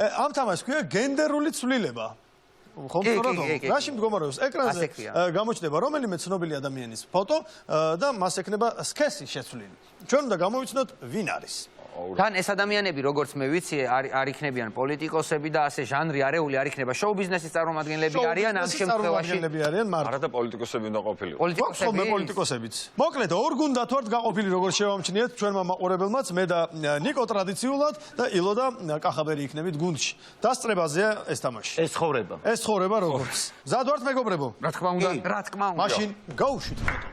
ამ თამაშს ქვია გენდერული ცვლილება. ხომ სწორად? რაში მდგომარეობს? ეკრანზე გამოჩნდება რომელიმე ცნობილი ადამიანის ფოტო და მას ექნება სქესი შეცვლილი. ჩვენ უნდა გამოვიცნოთ ვინ არის. თან ეს ადამიანები როგორც მე ვიცი არ იქნებიან პოლიტიკოსები და ასე ჟანრი არეული არ იქნება შოუ ბიზნესის წარმომადგენლები არიან ამ შემთხვევაში არა და პოლიტიკოსები უნდა ყოფილიყო. პოლიტიკოსებიც. მოკლედ ორ გუნდად ვართ გაყოფილი როგორც შევამჩნიეთ ჩვენმა მაყურებელმაც მე და ნიკო ტრადიციულად და ილო და კახაბერი იქნებით გუნდში. დასწრებაზეა ეს თამაში. ეს ცხოვრება. ეს ცხოვრება როგორც. მზად ვართ მეგობრებო? რა თქმა უნდა. რა თქმა უნდა. მაშინ გაუშვით ფოტო.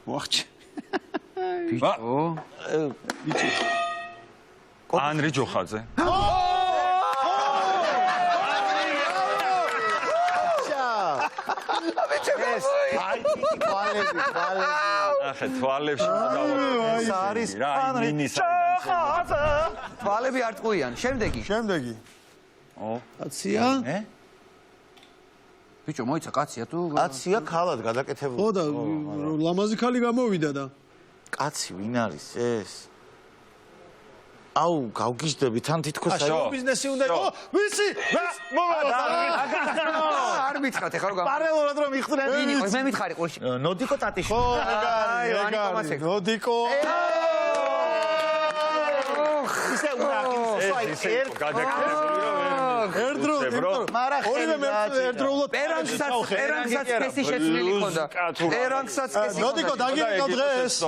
ვახჩი. ბიჭო. ანრი ჯოხაძე. ახე თვალებში ეს არის ანრი ჯოხაძე. თვალები არ ტყუიან. შემდეგი. კაცია? ბიჭო მოიცა კაცია თუ? კაცია ქალად გადაკეთებული. ხო და ლამაზი ქალი გამოვიდა და. კაცი ვინ არის ეს? აუ, გავგიჟდები თან თითქოს აი შოუ ბიზნესი უნდა იყო. ვიცი? არ მითხრათ ეხლა რომ პარალელურად რომ იხდრენ. ვინ იყო? მე მითხარი ყურში. ნოდიკო ტატიშვილი. ხო, ეგარი. ნოდიკო. ისე ეს გადაკეთებული რომ ერთდროულად პერანგსაც კესი შეცვლილი ქონდა. პერანგსაც კესი. ნოდიკო დაგირეკავ დღეს.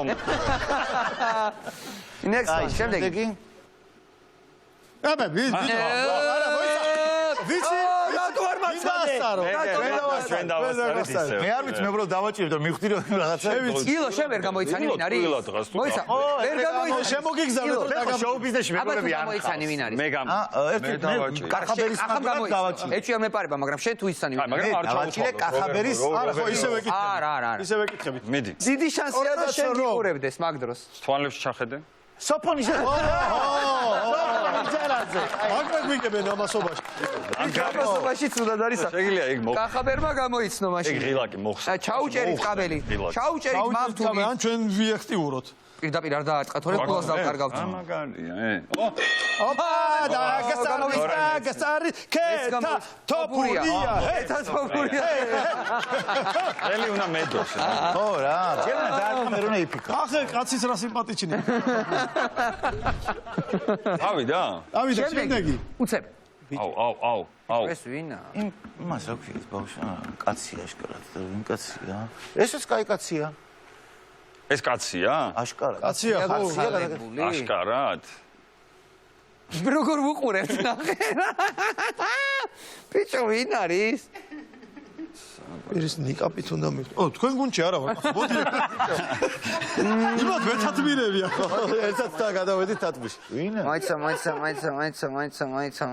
Next one, შემდეგი. აბა, ვიცი. რატო არ მაცადე? მე არ ვიცი, მე უბრალოდ დავაჭირებ და მივხვდი რომ რაღაცა. ილო შენ ვერ გამოიცანი ვინ არის? მოიცა. ვერ გამოიცანი. შემოგიგზავნეთ და შოუ ბიზნესში მეგობრები არ გამოიცანი ვინ არის? მე კახაბერის დავაჭირე. ეჭვია მეპარება, მაგრამ შენ თუ იცანი ვინ არის? დავაჭირე კახაბერის. არა, ხო, ისევ ეკითხები. არა. ისევ ეკითხებით. მიდი. დიდი შანსია და შენ გიყურებდეს მაგ დროს. თვალებში ჩახედე. სოფონიშა. აგრად ვიგებენ ამასობაში. ამასობაში თუდად არის. შეგიძლია იქ მოხ. კახაბერმა გამოიცნო მაშინ. ეგ ღილაკი მოხსნა. ჩაუჭერით კაბელი. ჩაუჭერით მავთუმი. ან ჩვენ ვიეხტიუროთ. პირდაპირ არ დააწყა თორე ფულს დავკარგავთ. მაგარია, ოპა, გასარი, კეთა, თოპურია. კეთა თოპურია. ელი უნდა მედოს. ხო რა, ჩემ დააკამე რომ ეიფიკა. ახე კაცის რა სიმპათიჩნია. ავიდა? ავიდა შემდეგი. უცებ. აუ. ეს ვინა? იმას რა ქვია ბავშვი? კაცია აშკარად და ვინ კაცია? ეს კაი კაცია. ეს კაცია? აშკარად. კაცია ხო? აშკარად? როგორ ვუყურებთ ნახე? ბიჭო ვინ არის? ეს ნიკაპით უნდა მივხვდე. ო, თქვენ გუნდში არა ვარ. მოდი. იმათ ვეთათბირებია. ერთად და გადავედით თათბიში. ვინა?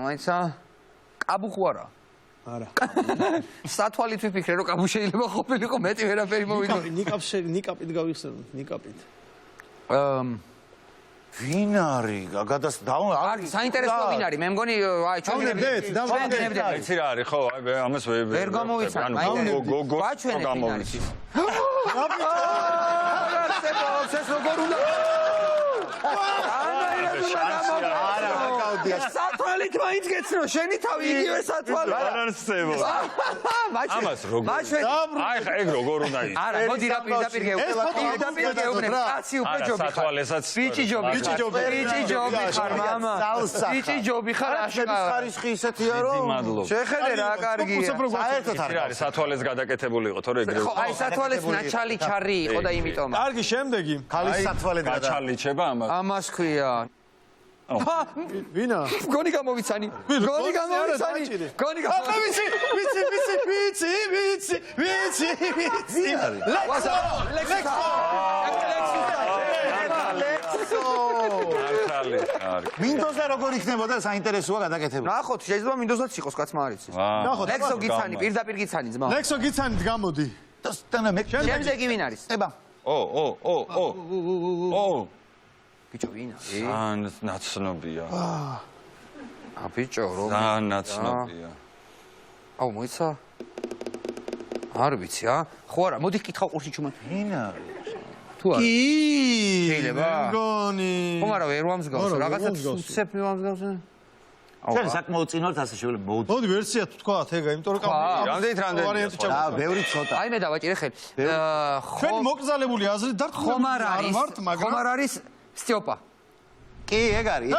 მაიცა. კაბუ ხო არა? არა. სათვალით ვიფიქრე რომ კაბუ შეიძლება ყოფილიყო მეტი ვერაფერი მოვიდო. ნიკაპით გავიხსენოთ, ნიკაპით. ვინ არის? გადას არის საინტერესო ვინ არის? მე მგონი აი ჩვენ დავაგდეთ. იცი რა არის ხო? აი ამას ვერ გამოვიცან. გოგო გამოვიცი. ეს როგორ უნდა? სათვალით მაინც გეცნო, შენი თავი იგივე სათვალით. არ არსებო. ამას როგორ? აი ხა ეგ როგორ უნდა იყოს? არა, მოდი რა პირდაპირ გეუბნებ. კაცი უკვე ჯობი ხარ. სათვალესაც ბიჭი ჯობი ხარ, მამა. ბიჭი ჯობი ხარ, აშკარად. ხარისხი ისეთია რომ შეხედე რა კარგია. საერთოდ არ არის სათვალეს გადაკეთებული იყო თორე ეგრე. ხო, აი სათვალეს ნაჩალი ჩარი იყო და იმიტომ. კარგი, შემდეგი. ქალის სათვალე და გაჩალიჩება ამას. ამას ქვია. ვინა? გონი გამოვიცანი. გონი გამოვიცანი. ვიცი. მინდოს და როგორ იქნებოდა საინტერესოა გადაკეთებული. ნახოთ, შეიძლება მინდოსაც იყოს კაცმა არ იცის. ნახოთ. ლექსო გიცანი, პირდაპირ გიცანი ძმა. ლექსო გიცანით გამოდი. და მე შემდეგი ვინ არის? ება. ბიჭო ვინ არის? ან ნაცნობია. ბიჭო რომ ნაცნობია. აუ მოიცა? არ ვიცი ხო არა, მოდი კითხავ ყურში ჩუმად. ვინ არის? თუ არა? კი. შეიძლება? მგონი. ხო არა, ვერ ვამსგავს, რაღაცა ცუცებ ვამსგავს. ჩვენ საკმაოდ წინ ვართ, ასე შეგვიძლია მოვუწოდოთ. მოდი ვერსია თუ თქვათ ეგა, იმიტომ რომ რამდენია? ვარიანტი ჩავართ. ბევრი ცოტა. აი მე დავაჭირე ხელი. ჩვენი მოკრძალებული აზრი ხომ არ არის სტიოპა. კი, ეგ არის.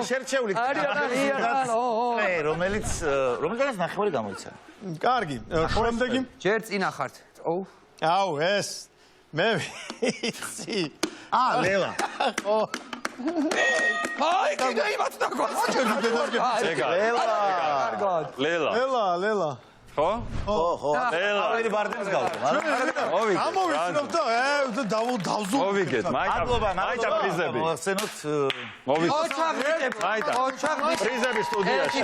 შერჩეული. რომელიც ნახევარი გამოიცა. კარგი, შემდეგი. ჯერ წინა ხართ. ოუ. აუ, ეს მე ვიცი. ლელა. ხო. აი, კიდე იმათ დაგვაცხადე. ლელა. ხო? ხო. ლელა. ავერი ბარდენს გავდა. გამოვიცნობ და დავზუ. მოვიგეთ, მაითა პრიზები. მოახსენოთ მოვიგეთ. ოჩაღი. პრიზები სტუდიაში.